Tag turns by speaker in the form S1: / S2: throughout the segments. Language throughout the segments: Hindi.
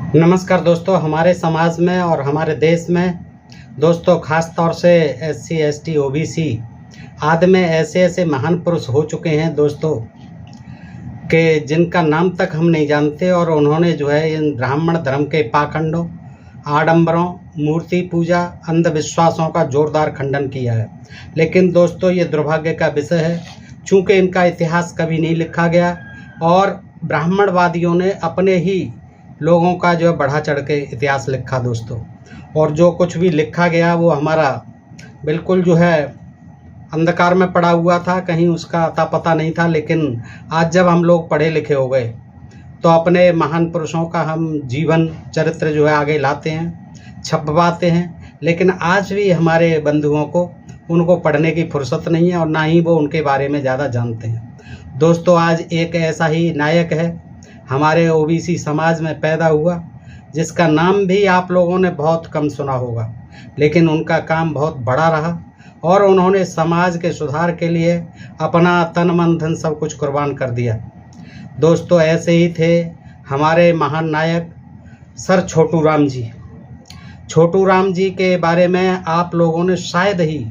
S1: नमस्कार दोस्तों, हमारे समाज में और हमारे देश में दोस्तों खास तौर से SC ST OBC आदि में ऐसे ऐसे महान पुरुष हो चुके हैं दोस्तों कि जिनका नाम तक हम नहीं जानते, और उन्होंने जो है इन ब्राह्मण धर्म के पाखंडों, आडंबरों, मूर्ति पूजा, अंधविश्वासों का जोरदार खंडन किया है। लेकिन दोस्तों ये दुर्भाग्य का विषय है, चूँकि इनका इतिहास कभी नहीं लिखा गया और ब्राह्मणवादियों ने अपने ही लोगों का जो है बढ़ा चढ़ के इतिहास लिखा दोस्तों। और जो कुछ भी लिखा गया वो हमारा बिल्कुल जो है अंधकार में पड़ा हुआ था, कहीं उसका अता पता नहीं था। लेकिन आज जब हम लोग पढ़े लिखे हो गए तो अपने महान पुरुषों का हम जीवन चरित्र जो है आगे लाते हैं, छपवाते हैं। लेकिन आज भी हमारे बंधुओं को उनको पढ़ने की फुर्सत नहीं है और ना ही वो उनके बारे में ज़्यादा जानते हैं। दोस्तों आज एक ऐसा ही नायक है हमारे OBC समाज में पैदा हुआ, जिसका नाम भी आप लोगों ने बहुत कम सुना होगा, लेकिन उनका काम बहुत बड़ा रहा और उन्होंने समाज के सुधार के लिए अपना तन मन धन सब कुछ कुर्बान कर दिया। दोस्तों ऐसे ही थे हमारे महान नायक सर छोटू राम जी। छोटू राम जी के बारे में आप लोगों ने शायद ही,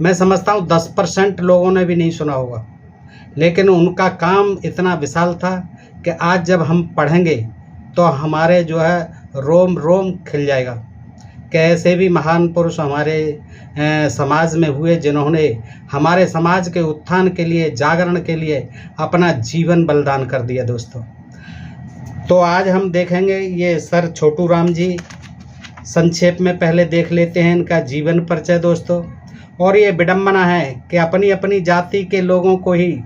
S1: मैं समझता हूँ 10% लोगों ने भी नहीं सुना होगा, लेकिन उनका काम इतना विशाल था कि आज जब हम पढ़ेंगे तो हमारे जो है रोम रोम खिल जाएगा कि ऐसे भी महान पुरुष हमारे समाज में हुए, जिन्होंने हमारे समाज के उत्थान के लिए, जागरण के लिए अपना जीवन बलिदान कर दिया दोस्तों। तो आज हम देखेंगे ये सर छोटू राम जी। संक्षेप में पहले देख लेते हैं इनका जीवन परिचय दोस्तों। और ये विडंबना है कि अपनी अपनी जाति के लोगों को ही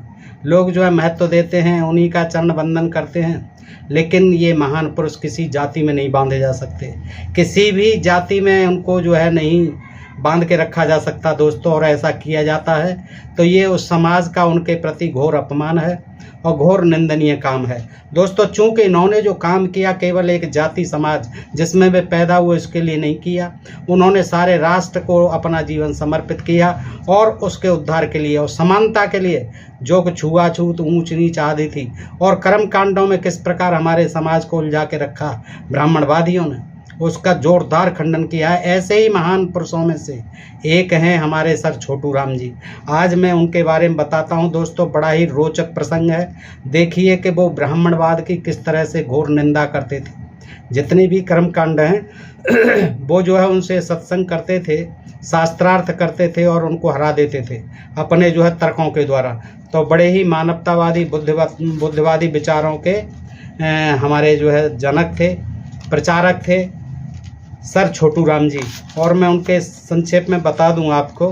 S1: लोग जो है महत्व देते हैं, उन्हीं का चरण वंदन करते हैं, लेकिन ये महान पुरुष किसी जाति में नहीं बांधे जा सकते, किसी भी जाति में उनको जो है नहीं बांध के रखा जा सकता दोस्तों। और ऐसा किया जाता है तो ये उस समाज का उनके प्रति घोर अपमान है और घोर निंदनीय काम है दोस्तों। चूँकि इन्होंने जो काम किया केवल एक जाति समाज जिसमें वे पैदा हुए उसके लिए नहीं किया, उन्होंने सारे राष्ट्र को अपना जीवन समर्पित किया और उसके उद्धार के लिए और समानता के लिए। जो छुआछूत, ऊंच नीच आदि थी और कर्म कांडों में किस प्रकार हमारे समाज को उलझा के रखा ब्राह्मणवादियों ने, उसका जोरदार खंडन किया है। ऐसे ही महान पुरुषों में से एक हैं हमारे सर छोटू राम जी। आज मैं उनके बारे में बताता हूं दोस्तों। बड़ा ही रोचक प्रसंग है। देखिए कि वो ब्राह्मणवाद की किस तरह से घोर निंदा करते थे। जितने भी कर्मकांड हैं वो जो है उनसे सत्संग करते थे, शास्त्रार्थ करते थे और उनको हरा देते थे अपने जो है तर्कों के द्वारा। तो बड़े ही मानवतावादी, बुद्धिवादी विचारों के हमारे जो है जनक थे, प्रचारक थे सर छोटू राम जी। और मैं उनके संक्षेप में बता दूं आपको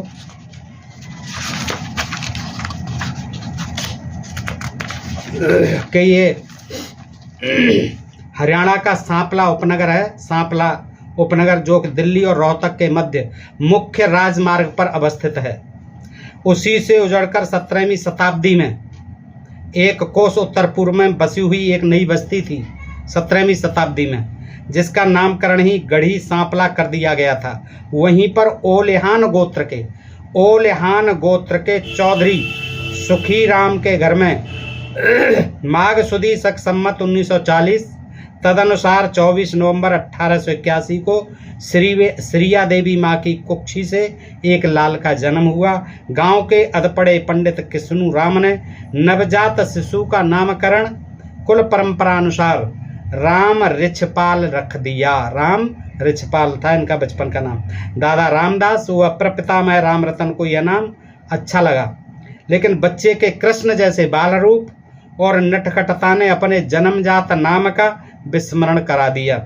S1: कि ये हरियाणा का सांपला उपनगर है। सांपला उपनगर जो कि दिल्ली और रोहतक के मध्य मुख्य राजमार्ग पर अवस्थित है। उसी से उजड़कर 17वीं शताब्दी में एक कोस उत्तर पूर्व में बसी हुई एक नई बस्ती थी 17वीं शताब्दी में, जिसका नामकरण ही गढ़ी सांपला कर दिया गया था। वहीं पर ओलेहान गोत्र के चौधरी सुखीराम के घर में माघ सुदी शक सम्मत 1940 तदनुसार 24 नवंबर 1881 को श्रिया देवी माँ की कुक्षी से एक लाल का जन्म हुआ। गांव के अधपड़े पंडित किस्नू राम ने नवजात शिशु का नामकरण कुल परंपरा अनुसार राम रिछपाल रख दिया। राम रिछपाल था इनका बचपन का नाम। दादा रामदास व प्रपितामह राम रतन को यह नाम अच्छा लगा, लेकिन बच्चे के कृष्ण जैसे बाल रूप और नटखटता ने अपने जन्मजात नाम का विस्मरण करा दिया।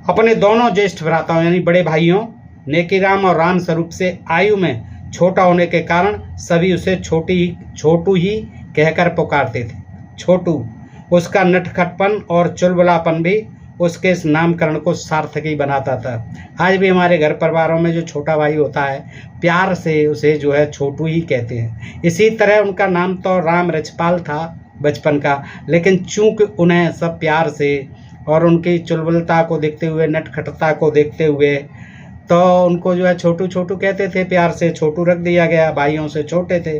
S1: अपने दोनों ज्येष्ठ भ्राताओं यानी बड़े भाइयों नेकीराम और राम स्वरूप से आयु में छोटा होने के कारण सभी उसे छोटू ही कहकर पुकारते थे। छोटू, उसका नटखटपन और चुलबुलापन भी उसके इस नामकरण को सार्थक ही बनाता था। आज भी हमारे घर परिवारों में जो छोटा भाई होता है प्यार से उसे जो है छोटू ही कहते हैं। इसी तरह उनका नाम तो राम रिछपाल था बचपन का, लेकिन चूंकि उन्हें सब प्यार से और उनकी चुलबुलता को देखते हुए, नटखटता को देखते हुए तो उनको जो है छोटू छोटू कहते थे, प्यार से छोटू रख दिया गया, भाइयों से छोटे थे।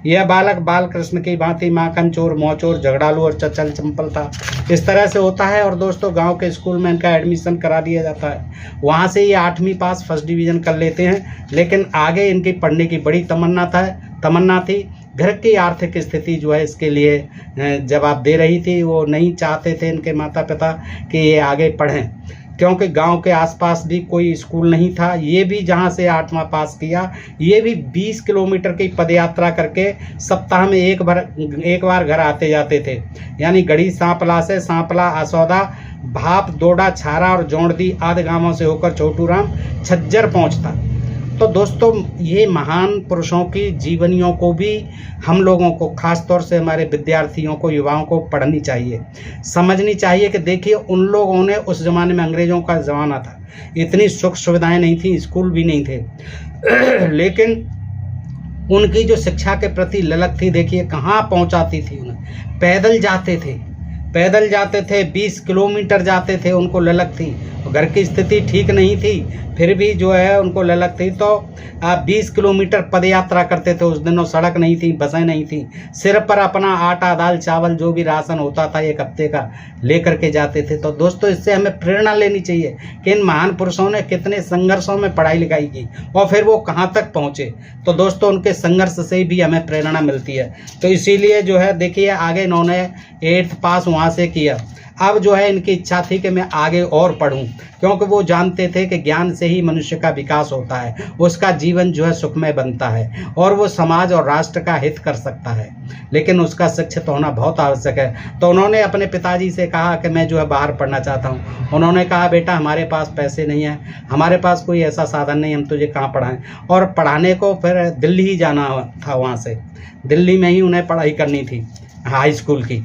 S1: यह बालक बाल कृष्ण की भांति माखन चोर, मोचोर, झगड़ालू और चंचल चंपल था। इस तरह से होता है। और दोस्तों गांव के स्कूल में इनका एडमिशन करा दिया जाता है। वहां से ये 8वीं पास, फर्स्ट डिवीज़न कर लेते हैं। लेकिन आगे इनकी पढ़ने की बड़ी तमन्ना थी। घर की आर्थिक स्थिति जो है इसके लिए जवाब दे रही थी। वो नहीं चाहते थे इनके माता पिता कि ये आगे पढ़ें, क्योंकि गांव के आसपास भी कोई स्कूल नहीं था। ये भी जहां से 8वां पास किया, ये भी 20 किलोमीटर की पदयात्रा करके सप्ताह में एक बार घर आते जाते थे। यानी गढ़ी सांपला से सांपला, असौदा, भाप, दोडा, छारा और जोड़दी आदि गांवों से होकर छोटू राम झज्जर पहुंचता। तो दोस्तों ये महान पुरुषों की जीवनियों को भी हम लोगों को, खास तौर से हमारे विद्यार्थियों को, युवाओं को पढ़नी चाहिए, समझनी चाहिए कि देखिए उन लोगों ने, उस ज़माने में अंग्रेज़ों का ज़माना था, इतनी सुख सुविधाएं नहीं थी, स्कूल भी नहीं थे लेकिन उनकी जो शिक्षा के प्रति ललक थी, देखिए कहाँ पहुँचाती थी उन्हें। पैदल जाते थे 20 किलोमीटर जाते थे, उनको ललक थी। घर की स्थिति ठीक नहीं थी, फिर भी जो है उनको ललक थी। तो 20 किलोमीटर पदयात्रा करते थे। उस दिनों सड़क नहीं थी, बसें नहीं थी। सिर पर अपना आटा, दाल, चावल जो भी राशन होता था 1 हफ्ते का लेकर के जाते थे। तो दोस्तों इससे हमें प्रेरणा लेनी चाहिए कि इन महान पुरुषों ने कितने संघर्षों में पढ़ाई लिखाई की और फिर वो कहाँ तक पहुँचे। तो दोस्तों उनके संघर्ष से भी हमें प्रेरणा मिलती है। तो इसीलिए जो है देखिए आगे इन्होंने 8th पास वहाँ से किया। अब जो है इनकी इच्छा थी कि मैं आगे और पढूं, क्योंकि वो जानते थे कि ज्ञान से ही मनुष्य का विकास होता है, उसका जीवन जो है सुखमय बनता है और वो समाज और राष्ट्र का हित कर सकता है। लेकिन उसका शिक्षित होना बहुत आवश्यक है। तो उन्होंने अपने पिताजी से कहा कि मैं जो है बाहर पढ़ना चाहता हूँ। उन्होंने कहा बेटा हमारे पास पैसे नहीं है, हमारे पास कोई ऐसा साधन नहीं, हम तुझे कहाँ पढ़ाएं। और पढ़ाने को फिर दिल्ली ही जाना था। वहाँ से दिल्ली में ही उन्हें पढ़ाई करनी थी हाई स्कूल की।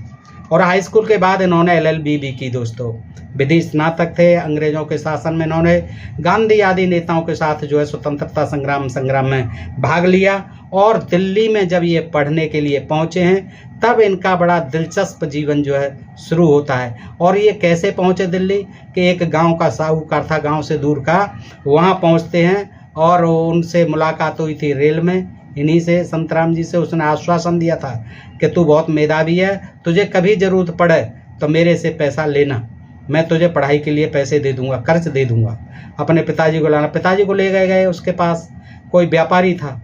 S1: और हाई स्कूल के बाद इन्होंने LLB भी की। दोस्तों विधि स्नातक थे। अंग्रेजों के शासन में इन्होंने गांधी आदि नेताओं के साथ जो है स्वतंत्रता संग्राम में भाग लिया। और दिल्ली में जब ये पढ़ने के लिए पहुँचे हैं तब इनका बड़ा दिलचस्प जीवन जो है शुरू होता है। और ये कैसे पहुँचे दिल्ली कि एक गांव का साहूकार था, गांव से दूर का, वहाँ पहुँचते हैं और उनसे मुलाकात हुई थी रेल में। इन्हीं से, संतराम जी से उसने आश्वासन दिया था कि तू बहुत मेधावी है, तुझे कभी ज़रूरत पड़े तो मेरे से पैसा लेना, मैं तुझे पढ़ाई के लिए पैसे दे दूंगा, कर्ज दे दूंगा। अपने पिताजी को लाना। पिताजी को ले गए। उसके पास कोई व्यापारी था,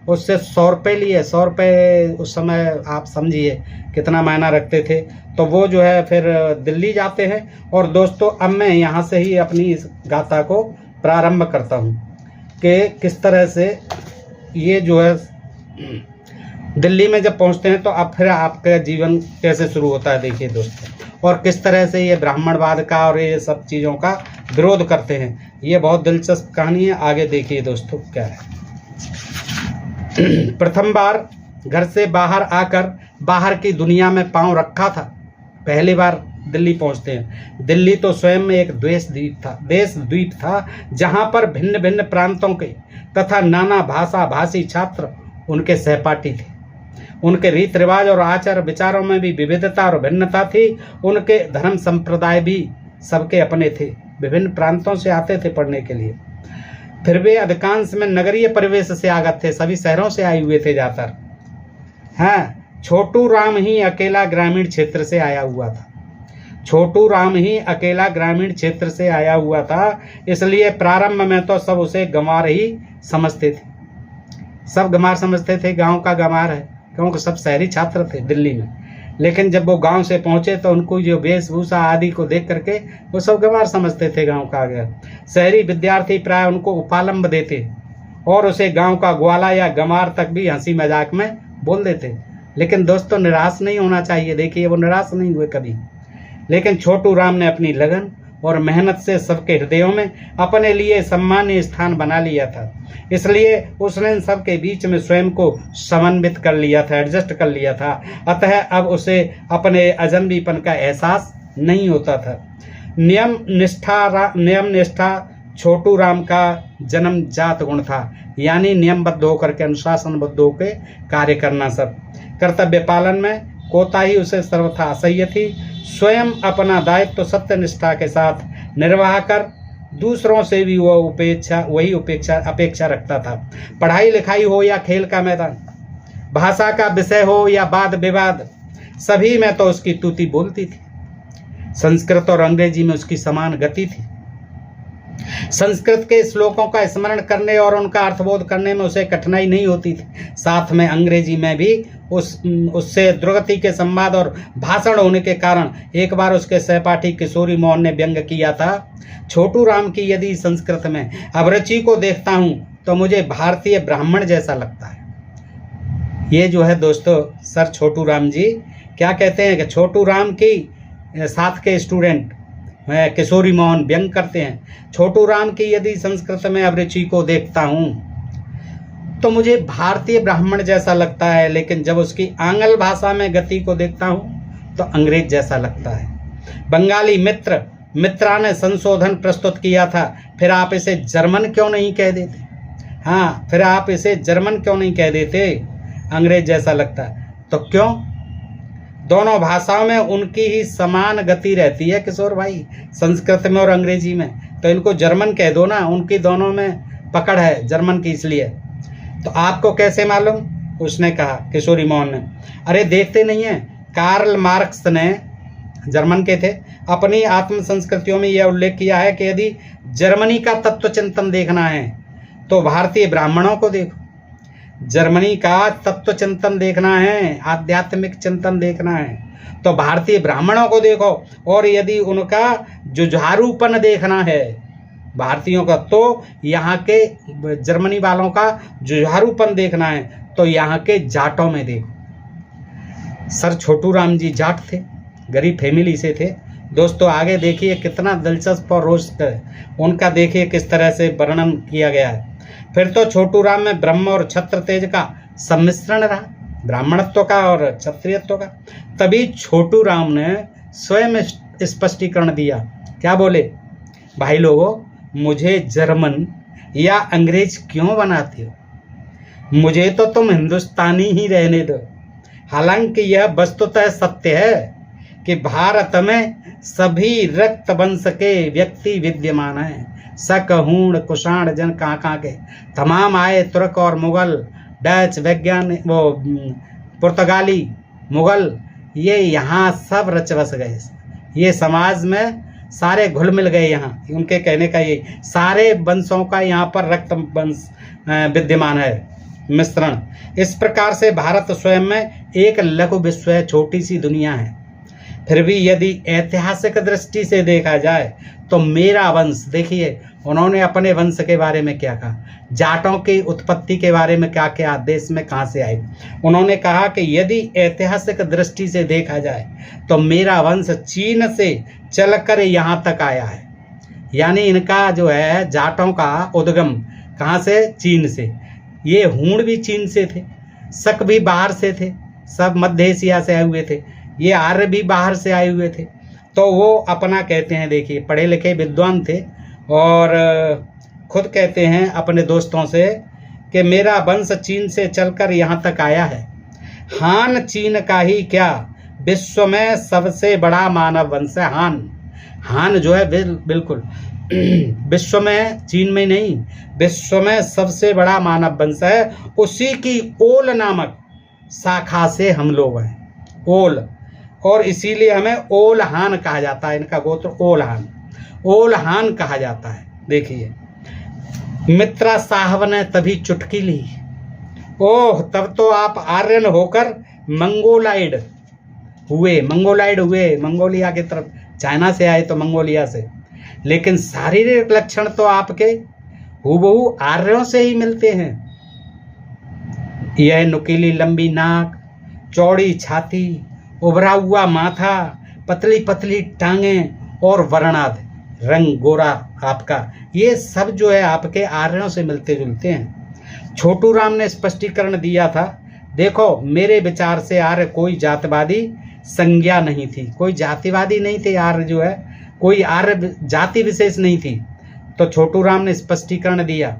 S1: उससे 100 रुपये लिए। 100 रुपये उस समय आप समझिए कितना मायना रखते थे। तो वो जो है फिर दिल्ली जाते हैं। और दोस्तों अब मैं यहाँ से ही अपनी इस गाथा को प्रारंभ करता हूँ कि किस तरह से ये जो है दिल्ली में जब पहुंचते हैं तो अब फिर आपका जीवन कैसे शुरू होता है देखिए दोस्तों, और किस तरह से ये ब्राह्मणवाद का और ये सब चीज़ों का विरोध करते हैं। ये बहुत दिलचस्प कहानी है, आगे देखिए दोस्तों क्या है। प्रथम बार घर से बाहर आकर बाहर की दुनिया में पांव रखा था, पहली बार दिल्ली पहुंचते हैं। दिल्ली तो स्वयं में एक देश द्वीप था जहां पर भिन्न भिन्न प्रांतों के तथा नाना भाषा भाषी छात्र उनके सहपाठी थे। उनके रीत रिवाज और आचार विचारों में भी विविधता और भिन्नता थी। उनके धर्म संप्रदाय भी सबके अपने थे। विभिन्न प्रांतों से आते थे पढ़ने के लिए। फिर वे अधिकांश में नगरीय परिवेश से आगत थे, सभी शहरों से आए हुए थे ज़्यादातर। हाँ, छोटू राम ही अकेला ग्रामीण क्षेत्र से आया हुआ था। छोटू राम ही अकेला ग्रामीण क्षेत्र से आया हुआ था, इसलिए प्रारंभ में तो सब उसे गंवार ही समझते थे। सब गंवार समझते थे, गांव का गंवार है, क्योंकि सब शहरी छात्र थे दिल्ली में। लेकिन जब वो गांव से पहुंचे तो उनको जो वेशभूषा आदि को देख करके वो सब गंवार समझते थे, गांव का आ गया। शहरी विद्यार्थी प्राय उनको उपालंब देते और उसे गांव का ग्वाला या गंवार तक भी हंसी मजाक में बोल देते। लेकिन दोस्तों निराश नहीं होना चाहिए। देखिए वो निराश नहीं हुए कभी। लेकिन छोटू राम ने अपनी लगन और मेहनत से सबके हृदयों में अपने लिए सम्मानीय स्थान बना लिया था। इसलिए उसने इन सबके बीच में स्वयं को समन्वित कर लिया था, एडजस्ट कर लिया था। अतः अब उसे अपने अजनबीपन का एहसास नहीं होता था। नियम निष्ठा छोटू राम का जन्मजात गुण था, यानी नियमबद्ध होकर के, अनुशासनबद्ध होकर कार्य करना। सब कर्तव्य पालन में कोताही उसे सर्वथा असह्य थी। स्वयं अपना दायित्व सत्यनिष्ठा के साथ निर्वाह कर दूसरों से भी वह अपेक्षा रखता था। पढ़ाई लिखाई हो या खेल का मैदान, भाषा का विषय हो या वाद विवाद, सभी में तो उसकी तूती बोलती थी। संस्कृत और अंग्रेजी में उसकी समान गति थी। संस्कृत के श्लोकों का स्मरण करने और उनका अर्थबोध करने में उसे कठिनाई नहीं होती थी। साथ में अंग्रेजी में भी उससे दुर्गति के संवाद और भाषण होने के कारण एक बार उसके सहपाठी किशोरी मोहन ने व्यंग किया था, छोटू राम की यदि संस्कृत में अभिरुचि को देखता हूँ तो मुझे भारतीय ब्राह्मण जैसा लगता है। ये जो है दोस्तों सर छोटू राम जी क्या कहते हैं कि छोटू राम की साथ के स्टूडेंट किशोरी मोहन व्यंग करते हैं, छोटू राम की यदि संस्कृत में अभिरुचि को देखता हूँ तो मुझे भारतीय ब्राह्मण जैसा लगता है, लेकिन जब उसकी आंग्ल भाषा में गति को देखता हूँ तो अंग्रेज जैसा लगता है। बंगाली मित्रा ने संशोधन प्रस्तुत किया था, फिर आप इसे जर्मन क्यों नहीं कह देते? हाँ, फिर आप इसे जर्मन क्यों नहीं कह देते? अंग्रेज जैसा लगता है तो क्यों? दोनों भाषाओं में उनकी ही समान गति रहती है किशोर भाई, संस्कृत में और अंग्रेजी में, तो इनको जर्मन कह दो ना, उनकी दोनों में पकड़ है जर्मन की इसलिए। तो आपको कैसे मालूम? उसने कहा, किशोरी मोहन ने। अरे देखते नहीं है, कार्ल मार्क्स ने, जर्मन के थे, अपनी आत्म संस्कृतियों में यह उल्लेख किया है कि यदि जर्मनी का तत्व चिंतन देखना है तो भारतीय ब्राह्मणों को देखो। जर्मनी का तत्व चिंतन देखना है, आध्यात्मिक चिंतन देखना है तो भारतीय ब्राह्मणों को देखो, और यदि उनका जुझारूपन देखना है भारतीयों का तो यहाँ के जर्मनी वालों का जुझारूपन देखना है तो यहाँ के जाटों में देखो। सर छोटू राम जी जाट थे, गरीब फैमिली से थे। दोस्तों आगे देखिए कितना दिलचस्प और रोचक है उनका, देखिए किस तरह से वर्णन किया गया है। फिर तो छोटू राम में ब्रह्म और क्षत्र तेज का सम्मिश्रण रहा, ब्राह्मणत्व का और क्षत्रियत्व का। तभी छोटू राम ने स्वयं स्पष्टीकरण दिया। क्या बोले? भाई लोगों, मुझे जर्मन या अंग्रेज क्यों बनाते हो? मुझे तो तुम हिंदुस्तानी ही रहने दो। हालांकि यह वस्तुतः सत्य है कि भारत में सभी रक्त वंश के व्यक्ति विद्यमान हैं। शक, हूण, कुषाण जन कहाँ के तमाम आए, तुर्क और मुगल, डच, वैज्ञानिक, पुर्तगाली, मुगल, ये यहाँ सब रच बस गए। ये समाज में सारे घुल मिल गए। यहाँ उनके कहने का ये सारे वंशों का यहाँ पर रक्त वंश विद्यमान है, मिश्रण। इस प्रकार से भारत स्वयं में एक लघु विश्व है, छोटी सी दुनिया है। फिर भी यदि ऐतिहासिक दृष्टि से देखा जाए तो मेरा वंश, देखिए उन्होंने अपने वंश के बारे में क्या कहा, जाटों की उत्पत्ति के बारे में क्या क्या, देश में कहाँ से आए। उन्होंने कहा कि यदि ऐतिहासिक दृष्टि से देखा जाए तो मेरा वंश चीन से चलकर यहाँ तक आया है। यानी इनका जो है जाटों का उद्गम कहाँ से? चीन से। ये हूण भी चीन से थे, शक भी बाहर से थे, सब मध्य एशिया से आए हुए थे। ये आर्य भी बाहर से आए हुए थे। तो वो अपना कहते हैं, देखिए पढ़े लिखे विद्वान थे और खुद कहते हैं अपने दोस्तों से कि मेरा वंश चीन से चलकर यहाँ तक आया है। हान चीन का ही क्या, विश्व में सबसे बड़ा मानव वंश है हान। हान जो है बिल्कुल विश्व में, चीन में नहीं, विश्व में सबसे बड़ा मानव वंश है। उसी की ओल नामक शाखा से हम लोग हैं, ओल, और इसीलिए हमें ओल हान कहा जाता है। इनका गोत्र ओल हान कहा जाता है। देखिए मित्रा साहब ने तभी चुटकी ली, ओह तब तो आप आर्यन होकर मंगोलाइड हुए, मंगोलिया की तरफ, चाइना से आए तो मंगोलिया से। लेकिन शारीरिक लक्षण तो आपके हूबहू आर्यों से ही मिलते हैं। यह नुकीली लंबी नाक, चौड़ी छाती, उभरा हुआ माथा, पतली पतली टांगें और वर्णाध रंग गोरा आपका, ये सब जो है आपके आर्यों से मिलते जुलते हैं। छोटू राम ने स्पष्टीकरण दिया था, देखो मेरे विचार से आर्य कोई जातिवादी संज्ञा नहीं थी, कोई जातिवादी नहीं थे आर्य, जो है कोई आर्य जाति विशेष नहीं थी। तो छोटू राम ने स्पष्टीकरण दिया,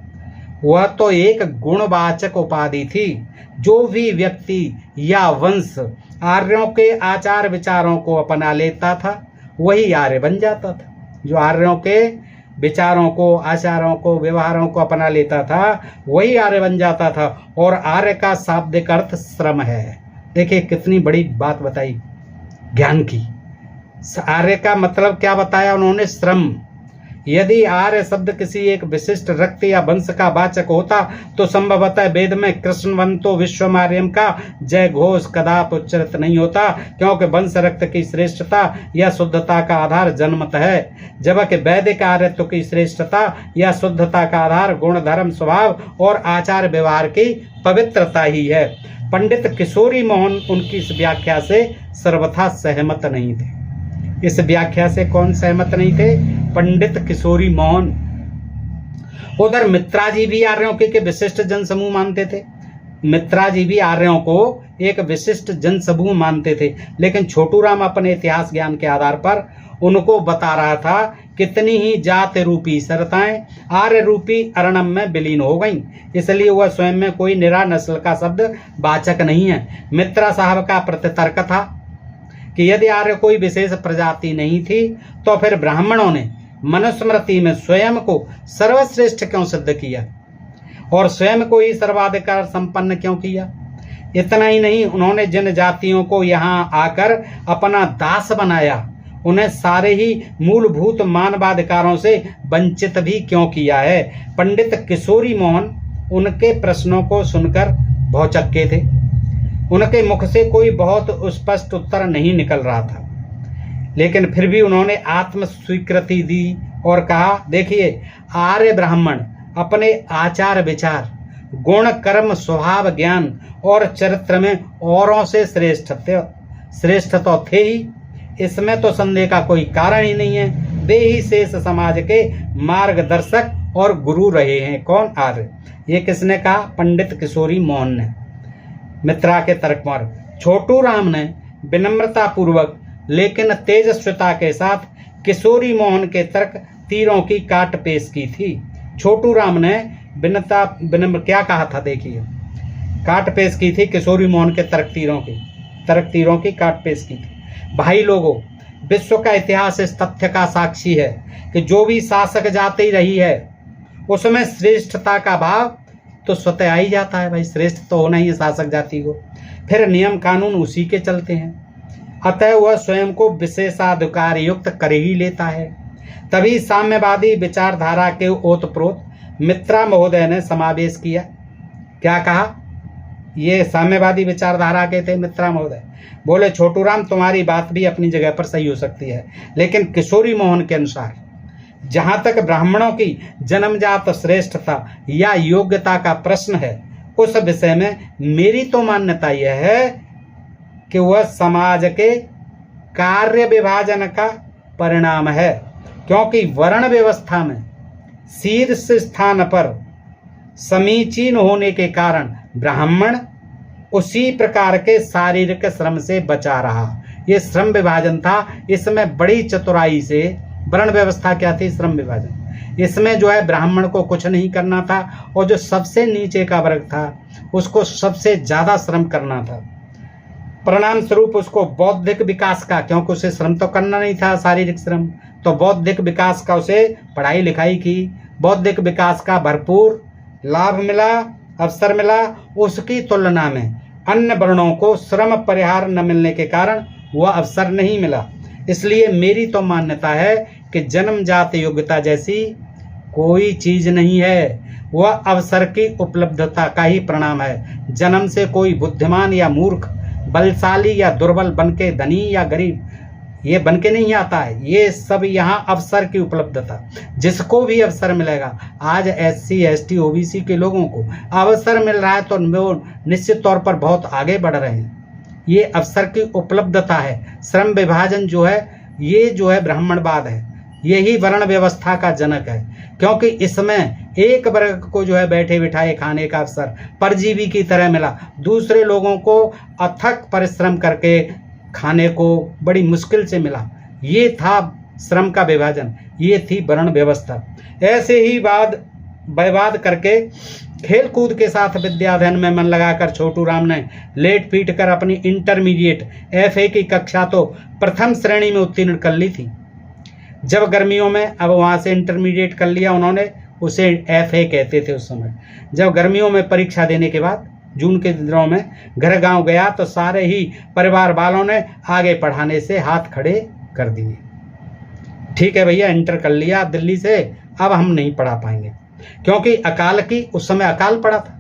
S1: वह तो एक गुणवाचक उपाधि थी। जो भी व्यक्ति या वंश आर्यों के आचार विचारों को अपना लेता था वही आर्य बन जाता था। जो आर्यों के विचारों को, आचारों को, व्यवहारों को अपना लेता था, वही आर्य बन जाता था। और आर्य का शाब्दिक अर्थ श्रम है। देखिए कितनी बड़ी बात बताई ज्ञान की। आर्य का मतलब क्या बताया उन्होंने? श्रम। यदि आर्य शब्द किसी एक विशिष्ट रक्त या वंश का वाचक होता तो संभवतः वेद में कृष्णवंतो विश्वमार्यम का जय घोष कदापि उच्चारित नहीं होता, क्योंकि वंश रक्त की श्रेष्ठता या शुद्धता का आधार जन्मत है, जबकि वैदिक आर्यत्व की श्रेष्ठता या शुद्धता का आधार गुण, धर्म, स्वभाव और आचार व्यवहार की पवित्रता ही है। पंडित किशोरी मोहन उनकी इस व्याख्या से सर्वथा सहमत नहीं थे। इस व्याख्या से कौन सहमत नहीं थे? पंडित किशोरी मोहन। उधर मित्रा जी भी आर्यों के विशिष्ट जनसमूह मानते थे। मित्रा जी भी आर्यों को एक विशिष्ट जनसमूह मानते थे, लेकिन छोटू राम अपने इतिहास ज्ञान के आधार पर उनको बता रहा था कितनी ही जाति रूपी सरताएं आर्य रूपी अरणम में विलीन हो गईं, इसलिए वह स्वयं में कोई निरा नस्ल का शब्द वाचक नहीं है। मित्रा साहब का प्रतितर्क था कि यदि आर्य कोई विशेष प्रजाति नहीं थी तो फिर ब्राह्मणों ने मनुस्मृति में स्वयं को सर्वश्रेष्ठ क्यों सिद्ध किया और स्वयं को ही सर्वाधिकार संपन्न क्यों किया? इतना ही नहीं, उन्होंने जिन जातियों को यहाँ आकर अपना दास बनाया उन्हें सारे ही मूलभूत मानवाधिकारों से वंचित भी क्यों किया है? पंडित किशोरी मोहन उनके प्रश्नों को सुनकर भौचक्के थे। उनके मुख से कोई बहुत स्पष्ट उत्तर नहीं निकल रहा था, लेकिन फिर भी उन्होंने आत्म स्वीकृति दी और कहा, देखिए आर्य ब्राह्मण अपने आचार विचार, गुण, कर्म, स्वभाव, ज्ञान और चरित्र में औरों से श्रेष्ठ तो थे ही, इसमें तो संदेह का कोई कारण ही नहीं है। वे ही शेष समाज के मार्गदर्शक और गुरु रहे हैं। कौन? आर्य। ये किसने कहा? पंडित किशोरी मोहन ने मित्रा के तर्क पर। छोटू राम ने विनम्रता पूर्वक लेकिन तेजस्विता के साथ किशोरी मोहन के तर्क तीरों की काट पेश की थी। छोटू राम ने विनम्र क्या कहा था? देखिए, काट पेश की थी किशोरी मोहन के तर्क तीरों की काट पेश की थी। भाई लोगों, विश्व का इतिहास इस तथ्य का साक्षी है कि जो भी शासक जाति रही है उसमें श्रेष्ठता का भाव तो स्वतः आ ही जाता है। भाई श्रेष्ठ तो होना ही है शासक जाति को, फिर नियम कानून उसी के चलते हैं, अतः वह स्वयं को विशेषाधिकार युक्त कर ही लेता है। तभी साम्यवादी विचारधारा के ओतप्रोत मित्रा महोदय ने समावेश किया। क्या कहा? ये साम्यवादी विचारधारा के थे मित्रा महोदय। बोले, छोटू राम तुम्हारी बात भी अपनी जगह पर सही हो सकती है, लेकिन किशोरी मोहन के अनुसार जहां तक ब्राह्मणों की जन्मजात श्रेष्ठता या योग्यता का प्रश्न है, उस विषय में मेरी तो मान्यता यह है कि वह समाज के कार्य विभाजन का परिणाम है, क्योंकि वर्ण व्यवस्था में शीर्ष स्थान पर समीचीन होने के कारण ब्राह्मण उसी प्रकार के शारीरिक श्रम से बचा रहा। ये श्रम विभाजन था, इसमें बड़ी चतुराई से वर्ण व्यवस्था क्या थी? श्रम विभाजन। इसमें जो है ब्राह्मण को कुछ नहीं करना था और जो सबसे नीचे का वर्ग था उसको सबसे ज्यादा श्रम करना था। परिणाम स्वरूप उसको बौद्धिक विकास का, क्योंकि उसे श्रम तो करना नहीं था शारीरिक श्रम, तो बौद्धिक विकास का उसे पढ़ाई लिखाई की, बौद्धिक विकास का भरपूर लाभ मिला, अवसर मिला। उसकी तुलना में अन्य वर्णों को श्रम परिहार न मिलने के कारण वह अवसर नहीं मिला। इसलिए मेरी तो मान्यता है कि जन्मजात योग्यता जैसी कोई चीज नहीं है, वह अवसर की उपलब्धता का ही परिणाम है। जन्म से कोई बुद्धिमान या मूर्ख, बलशाली या दुर्बल बनके धनी या गरीब ये बनके नहीं आता है। ये सब यहाँ अवसर की उपलब्धता, जिसको भी अवसर मिलेगा। आज SC ST OBC के लोगों को अवसर मिल रहा है तो वो निश्चित तौर पर बहुत आगे बढ़ रहे हैं। ये अवसर की उपलब्धता है। श्रम विभाजन जो है ये जो है ब्राह्मणवाद है, यही वर्ण व्यवस्था का जनक है, क्योंकि इसमें एक वर्ग को जो है बैठे बिठाए खाने का अवसर परजीवी की तरह मिला, दूसरे लोगों को अथक परिश्रम करके खाने को बड़ी मुश्किल से मिला। ये था श्रम का विभाजन, ये थी वर्ण व्यवस्था। ऐसे ही विवाद करके खेल कूद के साथ विद्या अध्ययन में मन लगाकर छोटू राम ने लेट पीट कर अपनी इंटरमीडिएट FA की कक्षा तो प्रथम श्रेणी में उत्तीर्ण कर ली थी। जब गर्मियों में, अब वहाँ से इंटरमीडिएट कर लिया उन्होंने, उसे FA कहते थे उस समय। जब गर्मियों में परीक्षा देने के बाद जून के दिनों में घर गांव गया तो सारे ही परिवार वालों ने आगे पढ़ाने से हाथ खड़े कर दिए। ठीक है भैया, इंटर कर लिया दिल्ली से, अब हम नहीं पढ़ा पाएंगे, क्योंकि अकाल की, उस समय अकाल पड़ा था,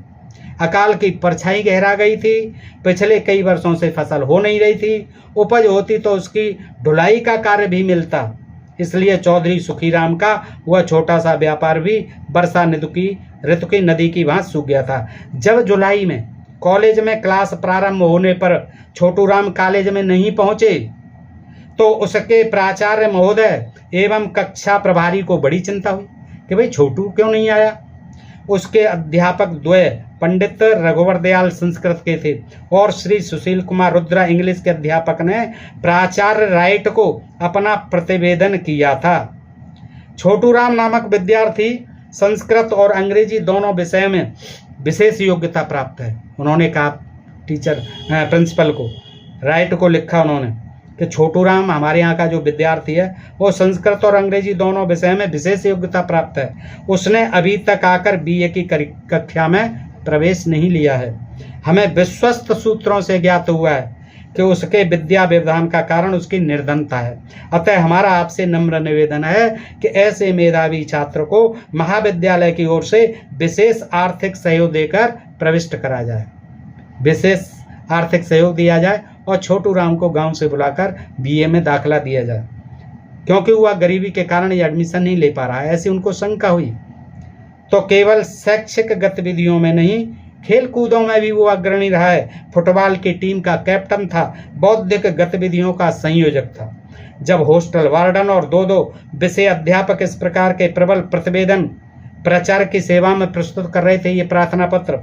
S1: अकाल की परछाई गहरा गई थी। पिछले कई वर्षों से फसल हो नहीं रही थी, उपज होती तो उसकी ढुलाई का कार्य भी मिलता। इसलिए चौधरी सुखीराम का वह छोटा सा व्यापार भी वर्षा ऋतु की नदी की भांति सूख गया था। जब जुलाई में कॉलेज में क्लास प्रारंभ होने पर छोटू राम कॉलेज में नहीं पहुंचे तो उसके प्राचार्य महोदय एवं कक्षा प्रभारी को बड़ी चिंता हुई कि भाई छोटू क्यों नहीं आया। उसके अध्यापक द्वय पंडित रघुवर दयाल संस्कृत के थे और श्री सुशील कुमार रुद्रा इंग्लिश के अध्यापक ने प्राचार्य राइट को अपना प्रतिवेदन किया था। छोटू राम नामक विद्यार्थी संस्कृत और अंग्रेजी दोनों विषय में विशेष योग्यता प्राप्त है। उन्होंने कहा टीचर प्रिंसिपल को, राइट को लिखा उन्होंने कि छोटू राम हमारे यहाँ का जो विद्यार्थी है वो संस्कृत और अंग्रेजी दोनों विषय में विशेष योग्यता प्राप्त है। उसने अभी तक आकर BA की कक्षा में प्रवेश नहीं लिया है। हमें विश्वस्त सूत्रों से ज्ञात हुआ है कि उसके विद्या व्यवधान का कारण उसकी निर्धनता है। अतः हमारा आपसे नम्र निवेदन है कि ऐसे मेधावी छात्र को महाविद्यालय की ओर से विशेष आर्थिक सहयोग देकर प्रविष्ट करा जाए, विशेष आर्थिक सहयोग दिया जाए और छोटू राम को गांव से बुलाकर BA में दाखिला दिया जाए, क्योंकि वह गरीबी के कारण ये एडमिशन नहीं ले पा रहा है, ऐसी उनको शंका हुई। तो केवल शैक्षिक गतिविधियों में नहीं, खेल कूदों में भी वो अग्रणी रहा है। फुटबॉल की टीम का कैप्टन था, बौद्धिक गतिविधियों का संयोजक था। जब हॉस्टल वार्डन और दो विषय अध्यापक इस प्रकार के प्रबल प्रतिवेदन प्रचार की सेवा में प्रस्तुत कर रहे थे ये प्रार्थना पत्र,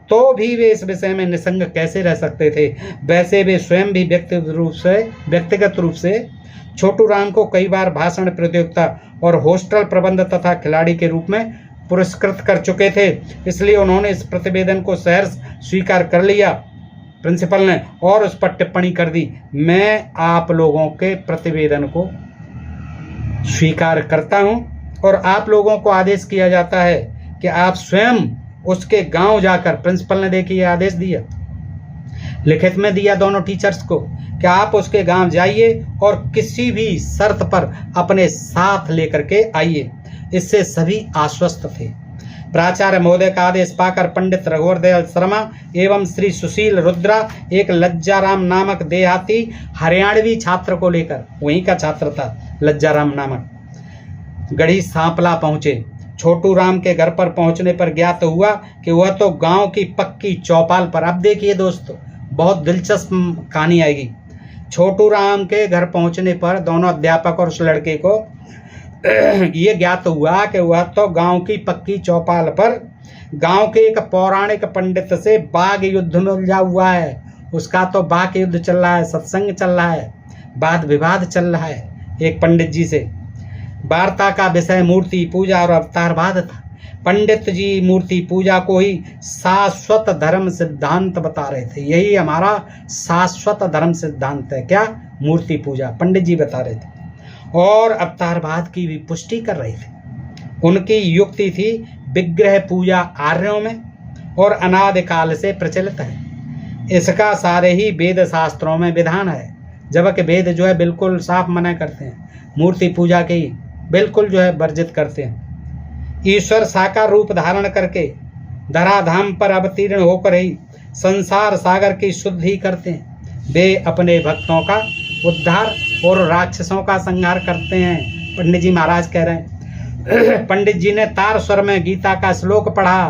S1: तो भी वे इस विषय में निसंग कैसे रह सकते थे। वैसे वे स्वयं भी व्यक्तिगत रूप से छोटू राम को कई बार भाषण प्रतियोगिता और हॉस्टल प्रबंध तथा खिलाड़ी के रूप में पुरस्कृत कर चुके थे। इसलिए उन्होंने इस प्रतिवेदन को सहर्ष स्वीकार कर लिया प्रिंसिपल ने और उस पर टिप्पणी कर दी, मैं आप लोगों के प्रतिवेदन को स्वीकार करता हूं और आप लोगों को आदेश किया जाता है कि आप स्वयं उसके गांव जाकर, प्रिंसिपल ने देखिए आदेश दिया, लिखित में दिया दोनों टीचर्स को कि आप उसके गांव जाइए और किसी भी शर्त पर अपने साथ लेकर के आइए। इससे सभी आश्वस्त थे। प्राचार्य महोदय का आदेश पाकर पंडित रघुवर दयाल शर्मा एवं श्री सुशील रुद्रा एक लज्जाराम नामक देहाती हरियाणवी छात्र को लेकर, वहीं का छात्र था लज्जाराम नामक, गढ़ी सांपला पहुंचे। छोटू राम के घर पर पहुंचने पर ज्ञात हुआ कि वह तो गांव की पक्की चौपाल पर, अब देखिए दोस्तों बहुत दिलचस्प कहानी आएगी। छोटू राम के घर पहुंचने पर दोनों अध्यापक और उस लड़के को ये ज्ञात हुआ कि वह तो गांव की पक्की चौपाल पर गांव के एक पौराणिक पंडित से बाघ युद्ध में उलझा हुआ है। उसका तो बाघ युद्ध चल रहा है, सत्संग चल रहा है, वाद विवाद चल रहा है एक पंडित जी से। वार्ता का विषय मूर्ति पूजा और अवतारवाद था। पंडित जी मूर्ति पूजा को ही शाश्वत धर्म सिद्धांत बता रहे थे। यही हमारा शाश्वत धर्म सिद्धांत है, क्या? मूर्ति पूजा, पंडित जी बता रहे थे। और अवतारवाद की भी पुष्टि कर रहे थे। उनकी युक्ति थी विग्रह पूजा आर्यों में और अनादिकाल से प्रचलित है। इसका सारे ही वेद शास्त्रों में विधान है, जबकि वेद जो है बिल्कुल साफ मना करते हैं, मूर्ति पूजा की बिल्कुल जो है वर्जित करते हैं। ईश्वर साकार रूप धारण करके धराधाम पर अवतीर्ण होकर ही संसार सागर की शुद्धि करते हैं। वे अपने भक्तों का उद्धार और राक्षसों का संहार करते हैं, पंडित जी महाराज कह रहे हैं। पंडित जी ने तार स्वर में गीता का श्लोक पढ़ा,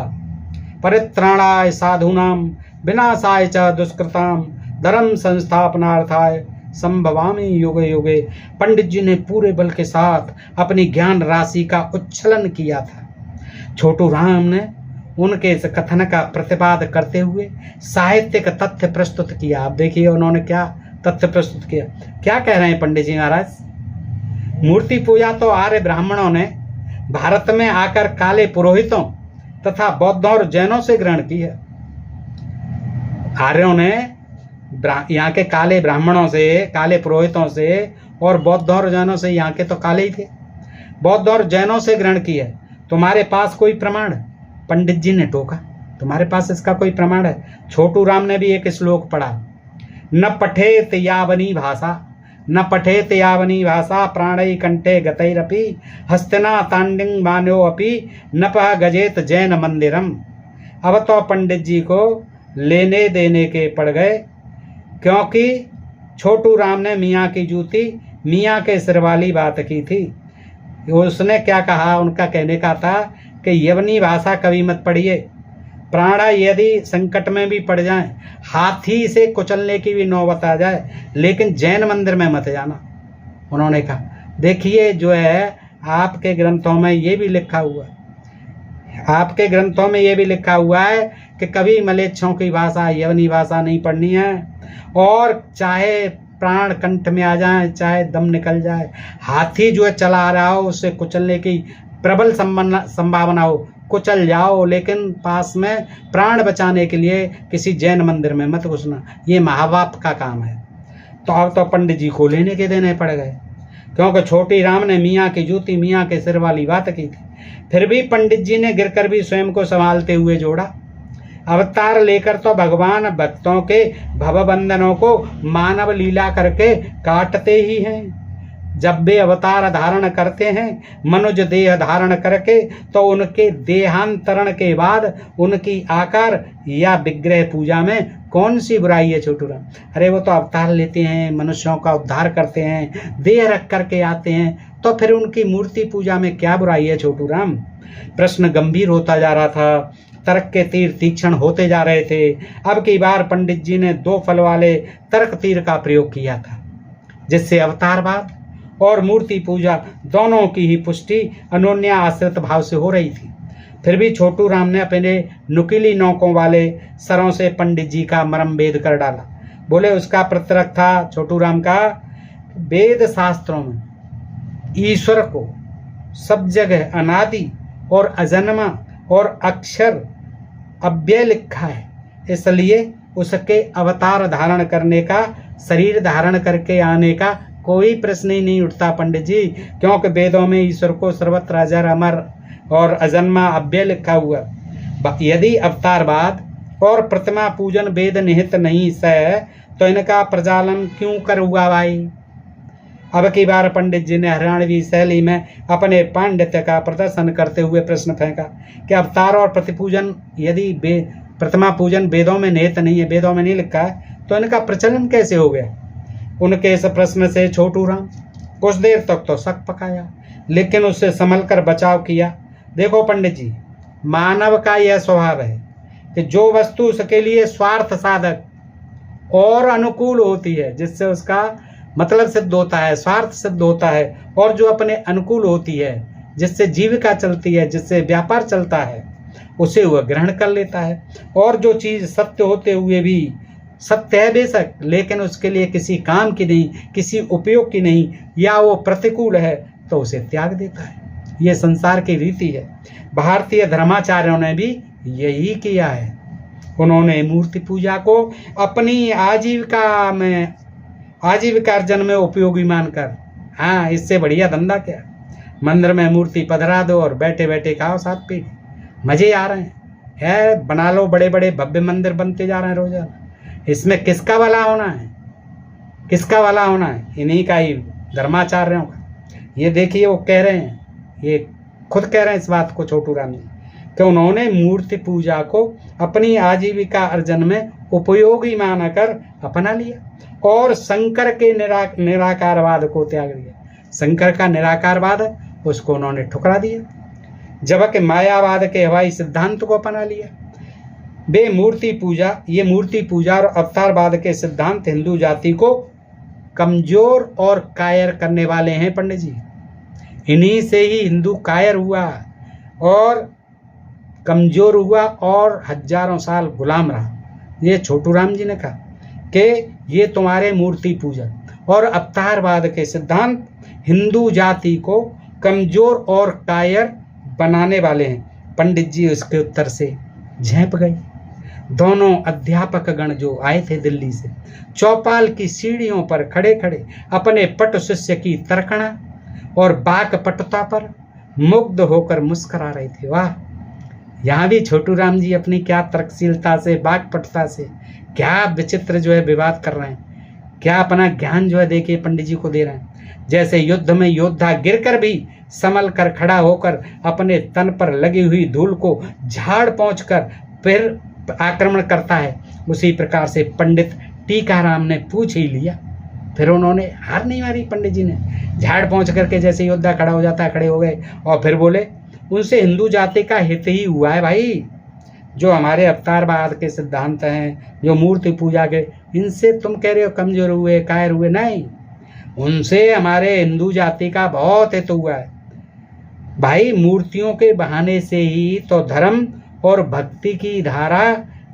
S1: परित्राणाय साधूनाम विनाशाय च दुष्कृताम धर्म संस्थापनार्थाय संभवामि युगे युगे। पंडित जी ने पूरे बल के साथ अपनी ज्ञान राशि का उच्छलन किया था। छोटू राम ने उनके इस कथन का प्रतिवाद करते हुए साहित्यिक तथ्य प्रस्तुत किया। आप देखिए उन्होंने क्या तथ्य प्रस्तुत किया। क्या कह रहे हैं पंडित जी महाराज? मूर्ति पूजा तो आर्य ब्राह्मणों ने भारत में आकर काले पुरोहितों तथा बौद्धों और जैनों से ग्रहण की है। आर्यों ने यहाँ के काले ब्राह्मणों से, काले पुरोहितों से और बौद्ध और जैनों से यहाँ के तो काले ही थे, बौद्ध और जैनों से ग्रहण की है। तुम्हारे पास कोई प्रमाण? पंडित जी ने टोका, तुम्हारे पास इसका कोई प्रमाण है? छोटू राम ने भी एक श्लोक पढ़ा, न पठेत यावनी भाषा, न पठेत यावनी भाषा प्राणै कंठे गतैरपि हस्तना तांडिंग मान्यो अपि नपह गजेत जैन मंदिरम। अब तो पंडित जी को लेने देने के पड़ गए, क्योंकि छोटू राम ने मियाँ की जूती मियाँ के सिर वाली बात की थी। उसने क्या कहा? उनका कहने का था कि यवनी भाषा कभी मत पढ़िए, प्राणा यदि संकट में भी पड़ जाए, हाथी से कुचलने की भी नौबत आ जाए, लेकिन जैन मंदिर में मत जाना। उन्होंने कहा देखिए जो है आपके ग्रंथों में ये भी लिखा हुआ है, आपके ग्रंथों में ये भी लिखा हुआ है कि कभी मलेच्छों की भाषा यवनी भाषा नहीं पढ़नी है, और चाहे प्राण कंठ में आ जाए, चाहे दम निकल जाए, हाथी जो है चला आ रहा हो उससे कुचलने की प्रबल संभावना हो, कुचल जाओ, लेकिन पास में प्राण बचाने के लिए किसी जैन मंदिर में मत घुसना, ये महापाप का काम है। तो अब तो पंडित जी को लेने के देने पड़ गए, क्योंकि छोटी राम ने मियाँ की जूती मियाँ के सिर वाली बात की थी। फिर भी पंडित जी ने गिरकर भी स्वयं को संभालते हुए जोड़ा। अवतार लेकर तो भगवान भक्तों के भवबंधनों को मानव लीला करके काटते ही हैं। जब वे अवतार धारण करते हैं मनुज देह धारण करके, तो उनके देहांतरण के बाद उनकी आकार या विग्रह पूजा में कौन सी बुराई है छोटू राम? अरे वो तो अवतार लेते हैं, मनुष्यों का उद्धार करते हैं, देह रख करके आते हैं, तो फिर उनकी मूर्ति पूजा में क्या बुराई है छोटू राम? प्रश्न गंभीर होता जा रहा था, तर्क के तीर तीक्ष्ण होते जा रहे थे। अब की बार पंडित जी ने 2 फल वाले तर्क तीर का प्रयोग किया था, जिससे अवतारवाद और मूर्ति पूजा दोनों की ही पुष्टि अनोन्य आश्रित भाव से हो रही थी। फिर भी छोटू राम ने अपने नुकीली नोकों वाले सरों से पंडित जी का मर्म भेद कर डाला। बोले, उसका प्रतरक था छोटू राम का, वेद शास्त्रों में ईश्वर को सब जगह अनादि और अजन्मा और अक्षर अव्यय लिखा है, इसलिए उसके अवतार धारण करने का, शरीर धारण करके आने का कोई प्रश्न ही नहीं उठता पंडित जी, क्योंकि वेदों में ईश्वर को सर्वत्र अजर अमर और अजन्मा अव्यय लिखा हुआ। यदि अवतारवाद और प्रतिमा पूजन वेद निहित नहीं है तो इनका प्रचालन क्यों कर हुआ भाई? अब की बार पंडित जी ने हरियाणवी शैली में अपने पांडित्य का प्रदर्शन करते हुए प्रश्न फेंका कि अवतार और प्रतिपूजन यदि प्रतिमा पूजन वेदों में निहित नहीं है, वेदों में नहीं लिखा है, तो इनका प्रचलन कैसे हो गया? उनके इस प्रश्न से छोटू राम कुछ देर तक तो शक पकाया, लेकिन उससे संभल कर बचाव किया। देखो पंडित जी, मानव का यह स्वभाव है कि जो वस्तु उसके लिए स्वार्थ साधक और अनुकूल होती है, जिससे उसका मतलब सिद्ध होता है, स्वार्थ सिद्ध होता है, और जो अपने अनुकूल होती है, जिससे जीविका चलती है, जिससे व्यापार चलता है, उसे वह ग्रहण कर लेता है। और जो चीज़ सत्य होते हुए भी सत्य है बेशक, लेकिन उसके लिए किसी काम की नहीं, किसी उपयोग की नहीं, या वो प्रतिकूल है, तो उसे त्याग देता है। ये संसार की रीति है। भारतीय धर्माचार्यों ने भी यही किया है। उन्होंने मूर्ति पूजा को अपनी आजीविकार्जन में उपयोगी मानकर, हाँ, इससे बढ़िया धंधा क्या, मंदिर में मूर्ति पधरा दो और बैठे बैठे खाओ 7 पीढ़ी, मजे आ रहे हैं, बना लो, बड़े बड़े भव्य मंदिर बनते जा रहे हैं रोजाना। इसमें किसका भला होना है? किसका भला होना है? इन्हीं का ही, धर्माचार्यों का। ये देखिए वो कह रहे हैं, ये खुद कह रहे हैं इस बात को छोटू राम जी, कि उन्होंने मूर्ति पूजा को अपनी आजीविका अर्जन में उपयोगी मानकर अपना लिया और शंकर के निराकारवाद को त्याग दिया। शंकर का निराकारवाद उसको उन्होंने ठुकरा दिया, जबकि मायावाद के हवाई सिद्धांत को अपना लिया। ये मूर्ति पूजा और अवतारवाद के सिद्धांत हिंदू जाति को कमजोर और कायर करने वाले हैं पंडित जी। इन्हीं से ही हिंदू कायर हुआ और कमजोर हुआ और हजारों साल गुलाम रहा। ये छोटू राम जी ने कहा कि ये तुम्हारे मूर्ति पूजा और अवतारवाद के सिद्धांत हिंदू जाति को कमजोर और कायर बनाने वाले हैं। पंडित जी उसके उत्तर से झेंप गए। दोनों अध्यापक गण जो आए थे दिल्ली से, चौपाल की सीढ़ियों पर खड़े खड़े अपने पट शिष्य की तर्कणा और बाक पटुता पर मुग्ध होकर मुस्कुरा रहे थे। वाह, यहाँ भी छोटू राम जी अपनी क्या तर्कशीलता से, बाक पटुता से क्या विचित्र जो है विवाद कर रहे हैं, क्या अपना ज्ञान जो है देखिए पंडित जी को दे रहे हैं। जैसे युद्ध में योद्धा गिरकर भी संभल कर खड़ा होकर अपने तन पर लगी हुई धूल को झाड़ पहुंचकर फिर आक्रमण करता है, उसी प्रकार से पंडित टीकाराम ने पूछ ही लिया। फिर उन्होंने हार नहीं मारी, पंडित जी ने झाड़ पहुंच करके जैसे योद्धा खड़ा हो जाता है खड़े हो गए और फिर बोले, उनसे हिंदू जाति का हित ही हुआ है भाई। जो हमारे अवतारवाद के सिद्धांत हैं, जो मूर्ति पूजा के, इनसे तुम कह रहे हो कमजोर हुए, कायर हुए, नहीं, उनसे हमारे हिंदू जाति का बहुत हित हुआ है भाई। मूर्तियों के बहाने से ही तो धर्म और भक्ति की धारा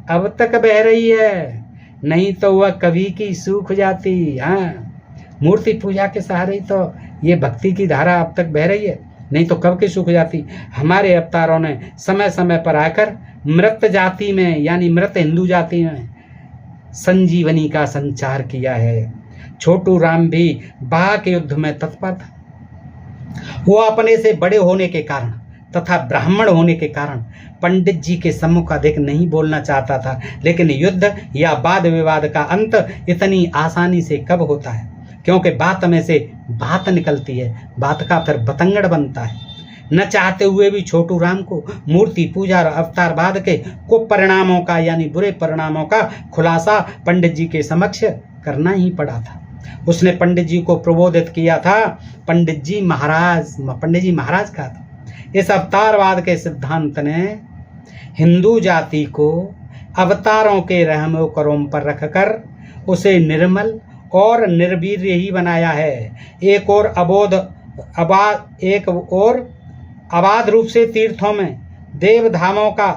S1: अब तक बह रही है, नहीं तो वह कभी की सूख जाती। हाँ, मूर्ति पूजा के सहारे ही तो ये भक्ति की धारा अब तक बह रही है, नहीं तो कब की सूख जाती। हमारे अवतारों ने समय समय पर आकर मृत जाति में यानी मृत हिंदू जाति में संजीवनी का संचार किया है। छोटू राम भी बाक युद्ध में तत्पर था। वो अपने से बड़े होने के कारण तथा ब्राह्मण होने के कारण पंडित जी के सम्मुख अधिक नहीं बोलना चाहता था, लेकिन युद्ध या वाद विवाद का अंत इतनी आसानी से कब होता है, क्योंकि बात में से बात निकलती है, बात का फिर बतंगड़ बनता है। न चाहते हुए भी छोटू राम को मूर्ति पूजा और अवतारवाद के कुपरिणामों का यानी बुरे परिणामों का खुलासा पंडित जी के समक्ष करना ही पड़ा था। उसने पंडित जी को प्रबोधित किया था। पंडित जी महाराज का था। इस अवतारवाद के सिद्धांत ने हिंदू जाति को अवतारों के रहमो करोम पर रखकर उसे निर्मल और निर्वीर्य ही बनाया है। एक और अबाध रूप से तीर्थों में देव धामों का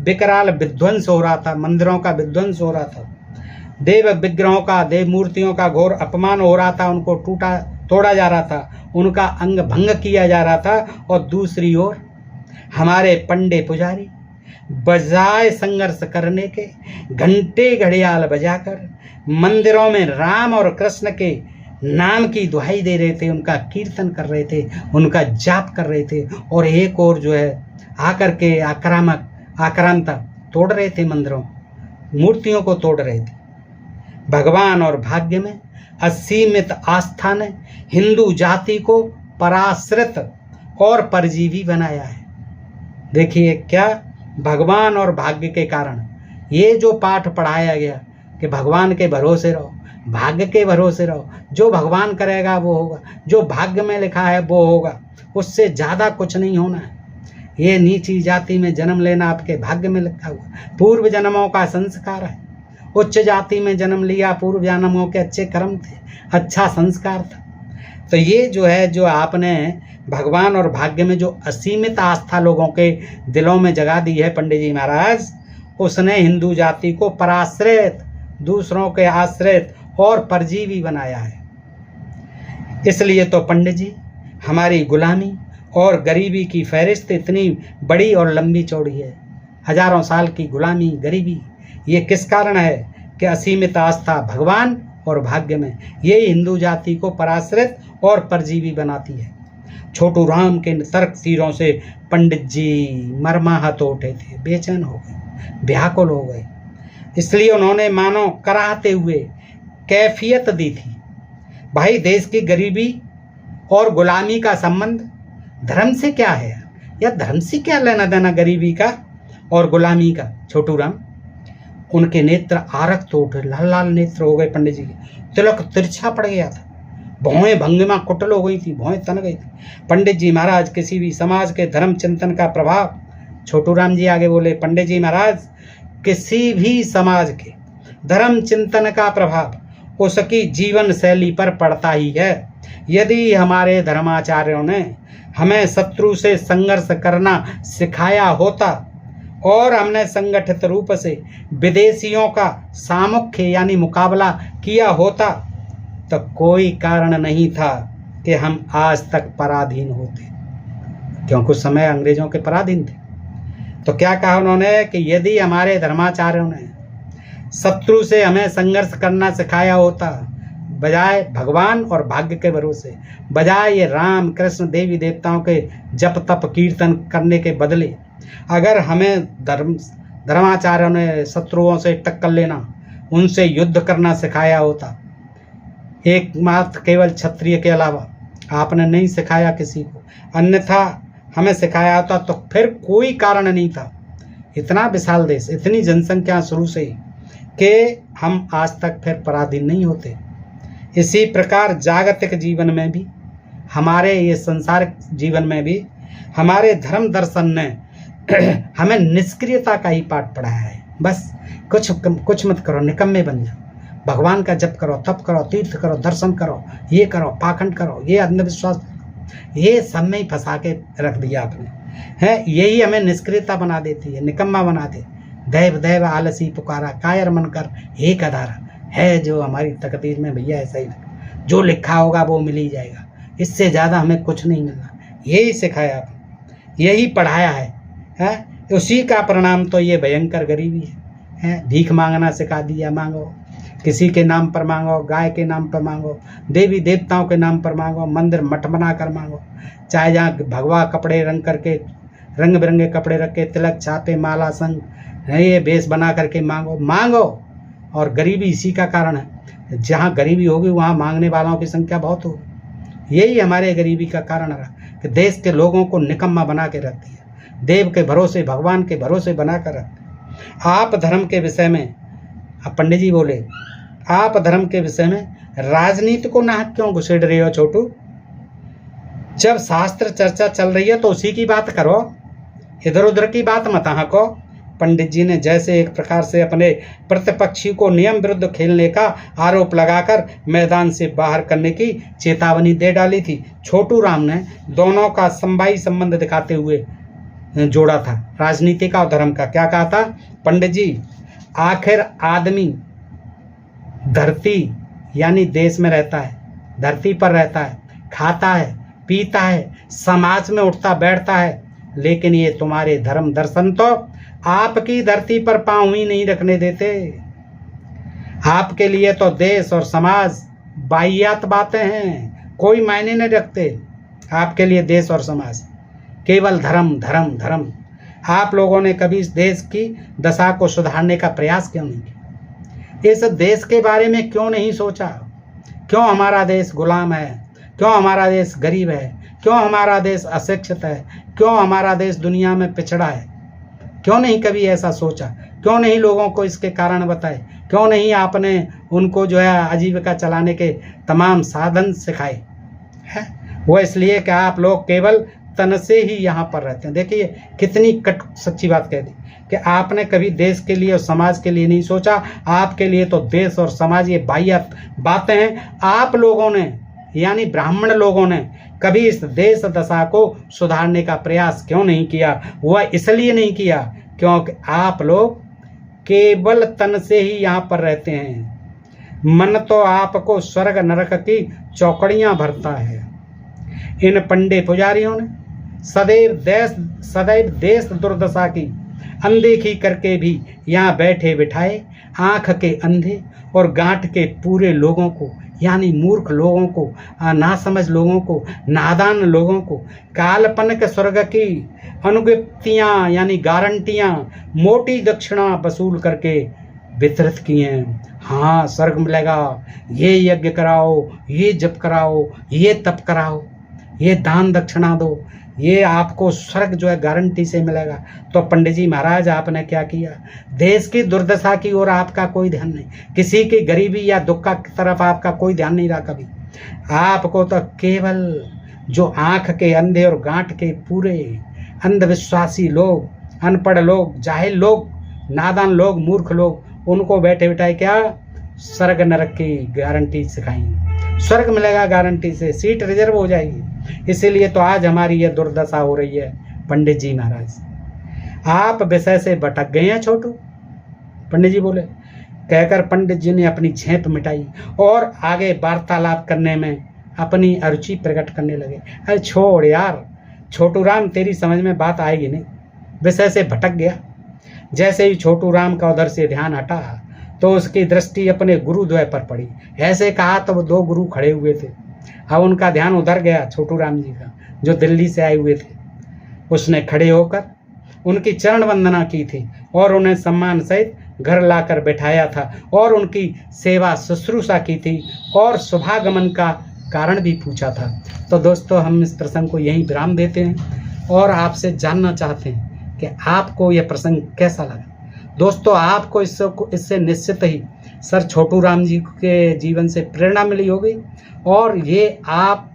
S1: विकराल विध्वंस हो रहा था, मंदिरों का विध्वंस हो रहा था, देव विग्रहों का, देव मूर्तियों का घोर अपमान हो रहा था, उनको तोड़ा जा रहा था, उनका अंग भंग किया जा रहा था। और दूसरी ओर हमारे पंडे पुजारी बजाय संघर्ष करने के घंटे घड़ियाल बजाकर मंदिरों में राम और कृष्ण के नाम की दुहाई दे रहे थे, उनका कीर्तन कर रहे थे, उनका जाप कर रहे थे, और एक और जो है आकर के आक्रांता तोड़ रहे थे, मंदिरों मूर्तियों को तोड़ रहे थे। भगवान और भाग्य में असीमित आस्था ने हिंदू जाति को पराश्रित और परजीवी बनाया है। देखिए क्या भगवान और भाग्य के कारण ये जो पाठ पढ़ाया गया कि भगवान के भरोसे रहो, भाग्य के भरोसे रहो, जो भगवान करेगा वो होगा, जो भाग्य में लिखा है वो होगा, उससे ज़्यादा कुछ नहीं होना है। ये नीची जाति में जन्म लेना आपके भाग्य में लिखा हुआ पूर्व जन्मों का संस्कार है। उच्च जाति में जन्म लिया, पूर्व जन्मों के अच्छे कर्म थे, अच्छा संस्कार था। तो ये जो है, जो आपने भगवान और भाग्य में जो असीमित आस्था लोगों के दिलों में जगा दी है पंडित जी महाराज, उसने हिंदू जाति को पराश्रित, दूसरों के आश्रित और परजीवी बनाया है। इसलिए तो पंडित जी हमारी गुलामी और गरीबी की फहरिस्त इतनी बड़ी और लंबी चौड़ी है। हजारों साल की गुलामी, गरीबी, ये किस कारण है कि असीमित आस्था भगवान और भाग्य में, यही हिंदू जाति को पराश्रित और परजीवी बनाती है। छोटू राम के तर्क तीरों से पंडित जी मर्माहत उठे थे, बेचैन हो गए, व्याकुल हो गए। इसलिए उन्होंने मानो कराहते हुए कैफियत दी थी, भाई देश की गरीबी और गुलामी का संबंध धर्म से क्या है, या धर्म से क्या लेना देना गरीबी का और गुलामी का। छोटू राम, उनके नेत्र आरक्त उठे, लाल लाल नेत्र हो गए पंडित जी के, तिलक तिरछा पड़ गया था, भौएं भंगिमा कुटल हो गई थी, भौएं तन गई थी। पंडित जी महाराज किसी भी समाज के धर्म चिंतन का प्रभाव, छोटू राम जी आगे बोले, पंडित जी महाराज किसी भी समाज के धर्म चिंतन का प्रभाव उसकी जीवन शैली पर पड़ता ही है। यदि हमारे धर्माचार्यों ने हमें शत्रु से संघर्ष करना सिखाया होता और हमने संगठित रूप से विदेशियों का सामुख्य यानी मुकाबला किया होता, तो कोई कारण नहीं था कि हम आज तक पराधीन होते, क्योंकि उस समय अंग्रेजों के पराधीन थे। तो क्या कहा उन्होंने कि यदि हमारे धर्माचार्यों ने शत्रु से हमें संघर्ष करना सिखाया होता, बजाय भगवान और भाग्य के भरोसे, बजाय ये राम कृष्ण देवी देवताओं के जप तप कीर्तन करने के बदले अगर हमें धर्माचार्यों ने शत्रुओं से टक्कर लेना, उनसे युद्ध करना सिखाया होता, एकमात्र केवल क्षत्रिय के अलावा आपने नहीं सिखाया किसी को, अन्यथा हमें सिखाया होता तो फिर कोई कारण नहीं था। इतना विशाल देश, इतनी जनसंख्या शुरू से कि हम आज तक फिर पराधीन नहीं होते। इसी प्रकार जागतिक जीवन में भी, हमारे ये संसारिक जीवन में भी हमारे धर्म दर्शन ने हमें निष्क्रियता का ही पाठ पढ़ाया है। बस कुछ मत करो, निकम्मे बन जाओ, भगवान का जप करो, तप करो, तीर्थ करो, दर्शन करो, ये करो, पाखंड करो, ये अंधविश्वास, ये सब में ही फंसा के रख दिया आपने, है। यही हमें निष्क्रियता बना देती है, निकम्मा बना दे। दैव दैव आलसी पुकारा, कायर मन कर हे कदारा, है जो हमारी तकदीर में भैया ऐसा ही लगा, जो लिखा होगा वो मिल ही जाएगा, इससे ज़्यादा हमें कुछ नहीं मिलना। यही सिखाया आपने, यही पढ़ाया है। उसी का परिणाम तो ये भयंकर गरीबी है। भीख मांगना सिखा दिया, मांगो किसी के नाम पर मांगो, गाय के नाम पर मांगो, देवी देवताओं के नाम पर मांगो, मंदिर मठ बना कर मांगो, चाहे जहाँ भगवा कपड़े रंग बिरंगे कपड़े रख के, तिलक छापे, माला संग, ये बेस बना करके मांगो। और गरीबी इसी का कारण है। जहाँ गरीबी होगी वहाँ मांगने वालों की संख्या बहुत होगी। यही हमारे गरीबी का कारण रहा कि देश के लोगों को निकम्मा बना के रख दिया, देव के भरोसे, भगवान के भरोसे बना कर रख दिया। आप धर्म के विषय में, अब पंडित जी बोले, आप धर्म के विषय में राजनीति को नाहक क्यों घुसेड़ रहे हो छोटू? जब शास्त्र चर्चा चल रही है तो उसी की बात करो, इधर उधर की बात मत हाँको। पंडित जी ने जैसे एक प्रकार से अपने प्रतिपक्षी को नियम विरुद्ध खेलने का आरोप लगाकर मैदान से बाहर करने की चेतावनी दे डाली थी। छोटू राम ने दोनों का समवायी संबंध दिखाते हुए जोड़ा था, राजनीति का और धर्म का। क्या कहा था पंडित जी? आखिर आदमी धरती यानी देश में रहता है, धरती पर रहता है, खाता है, पीता है, समाज में उठता बैठता है, लेकिन ये तुम्हारे धर्म दर्शन तो आपकी धरती पर पांव ही नहीं रखने देते। आपके लिए तो देश और समाज बाह्यात बातें हैं, कोई मायने नहीं रखते। आपके लिए देश और समाज केवल धर्म धर्म धर्म। आप लोगों ने कभी इस देश की दशा को सुधारने का प्रयास क्यों नहीं किया? इस देश के बारे में क्यों नहीं सोचा? क्यों हमारा देश गुलाम है? क्यों हमारा देश गरीब है? क्यों हमारा देश अशिक्षित है? क्यों हमारा देश दुनिया में पिछड़ा है? क्यों नहीं कभी ऐसा सोचा? क्यों नहीं लोगों को इसके कारण बताए? क्यों नहीं आपने उनको जो है आजीविका चलाने के तमाम साधन सिखाए हैं? वो इसलिए कि आप लोग केवल तन से ही यहाँ पर रहते हैं। देखिए कितनी कट सच्ची बात कह दी कि आपने कभी देश के लिए और समाज के लिए नहीं सोचा। आपके लिए तो देश और समाज ये बाह्य बातें हैं। आप लोगों ने यानी ब्राह्मण लोगों ने कभी इस देश दशा को सुधारने का प्रयास क्यों नहीं किया? वह इसलिए नहीं किया क्योंकि आप लोग केवल तन से ही यहाँ पर रहते हैं। मन तो आपको स्वर्ग नरक की चौकड़ियाँ भरता है। इन पंडे पुजारियों ने सदैव देश दुर्दशा की अनदेखी करके भी यहाँ बैठे बिठाए आँख के अंधे और गांठ के पूरे लोगों को, यानी मूर्ख लोगों को, नासमझ लोगों को, नादान लोगों को काल्पनिक स्वर्ग की अनुज्ञप्तियाँ यानी गारंटियाँ, मोटी दक्षिणा वसूल करके वितरित किए। हाँ स्वर्ग मिलेगा, ये यज्ञ कराओ, ये जप कराओ, ये तप कराओ, ये दान दक्षिणा दो, ये आपको स्वर्ग जो है गारंटी से मिलेगा। तो पंडित जी महाराज आपने क्या किया? देश की दुर्दशा की ओर आपका कोई ध्यान नहीं, किसी की गरीबी या दुख की तरफ आपका कोई ध्यान नहीं रहा कभी। आपको तो केवल जो आँख के अंधे और गांठ के पूरे अंधविश्वासी लोग, अनपढ़ लोग, जाहिल लोग, नादान लोग, मूर्ख लोग, उनको बैठे बिठाए क्या स्वर्ग नरक की गारंटी सिखाई। स्वर्ग मिलेगा गारंटी से, सीट रिजर्व हो जाएगी। इसीलिए तो आज हमारी ये दुर्दशा हो रही है। पंडित जी महाराज आप विषय से भटक गए हैं छोटू, पंडित जी बोले। कहकर पंडित जी ने अपनी झेप मिटाई और आगे वार्तालाप करने में अपनी अरुचि प्रकट करने लगे। अरे छोड़ यार छोटू राम, तेरी समझ में बात आएगी नहीं। विषय से भटक गया। जैसे ही छोटू राम का उधर से ध्यान हटा तो उसकी दृष्टि अपने गुरुद्वय पर पड़ी। ऐसे कहा तो वो 2 गुरु खड़े हुए थे। अब उनका ध्यान उधर गया छोटू राम जी का, जो दिल्ली से आए हुए थे। उसने खड़े होकर उनकी चरण वंदना की थी और उन्हें सम्मान सहित घर लाकर बैठाया था और उनकी सेवा शुश्रूषा की थी और शुभागमन का कारण भी पूछा था। तो दोस्तों, हम इस प्रसंग को यहीं विराम देते हैं और आपसे जानना चाहते हैं कि आपको यह प्रसंग कैसा लगा। दोस्तों, आपको इससे निश्चित ही सर छोटू राम जी के जीवन से प्रेरणा मिली होगी और ये आप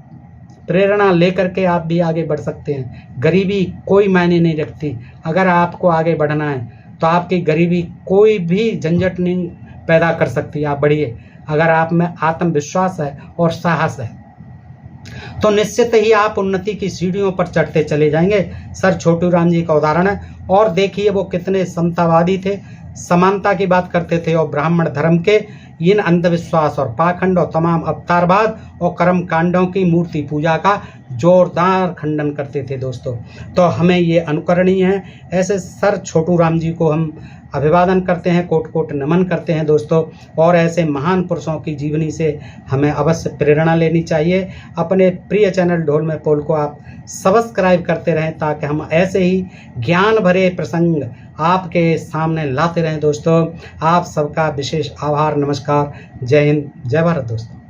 S1: प्रेरणा लेकर के आप भी आगे बढ़ सकते हैं। गरीबी कोई मायने नहीं रखती। अगर आपको आगे बढ़ना है तो आपकी गरीबी कोई भी झंझट नहीं पैदा कर सकती। आप बढ़िए, अगर आप में आत्मविश्वास है और साहस है तो निश्चित ही आप उन्नति की सीढ़ियों पर चढ़ते चले जाएंगे। सर छोटू राम जी का उदाहरण है और देखिए वो कितने समतावादी थे, समानता की बात करते थे और ब्राह्मण धर्म के इन अंधविश्वास और पाखंड और तमाम अवतारवाद और कर्म कांडों की मूर्ति पूजा का जोरदार खंडन करते थे। दोस्तों, तो हमें ये अनुकरणीय है। ऐसे सर छोटू राम जी को हम अभिवादन करते हैं, कोट कोट नमन करते हैं दोस्तों। और ऐसे महान पुरुषों की जीवनी से हमें अवश्य प्रेरणा लेनी चाहिए। अपने प्रिय चैनल ढोल में पोल को आप सब्सक्राइब करते रहें ताकि हम ऐसे ही ज्ञान भरे प्रसंग आपके सामने लाते रहें। दोस्तों, आप सबका विशेष आभार, नमस्कार, जय हिंद, जय भारत दोस्तों।